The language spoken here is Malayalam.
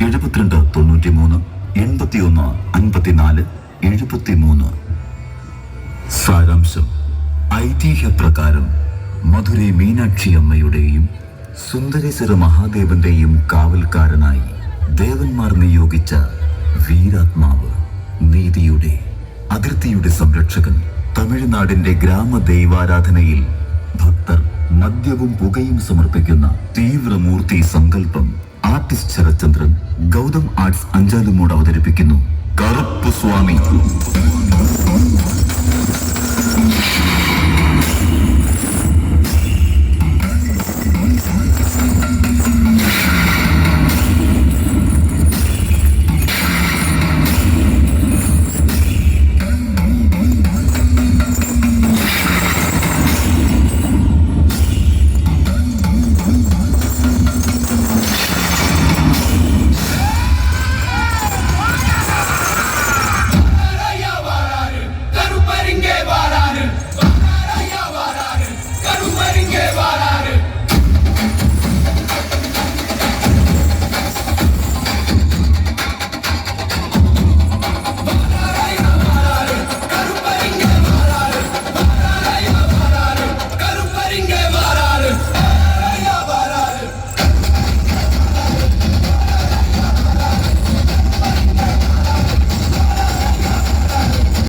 72 93 81 54 73. സാരാംശം: ഐതിഹ്യപ്രകാരം മധുരൈ മീനാക്ഷി അമ്മയുടെയും സുന്ദരേശ്വര മഹാദേവന്റെയും കാവൽക്കാരനായി ദേവന്മാർ നിയോഗിച്ച വീരാത്മാവ്, നീതിയുടെ അതിർത്തിയുടെ സംരക്ഷകൻ. തമിഴ്നാടിന്റെ ഗ്രാമദൈവാരാധനയിൽ ഭക്തർ മദ്യവും പുകയും സമർപ്പിക്കുന്ന തീവ്രമൂർത്തി സങ്കല്പം ആർട്ടിസ്റ്റ് ശരത്ചന്ദ്രൻ ഗൗതം ആർട്സ് അഞ്ചാലുമൂട് അവതരിപ്പിക്കുന്നു കറുപ്പ് സ്വാമി.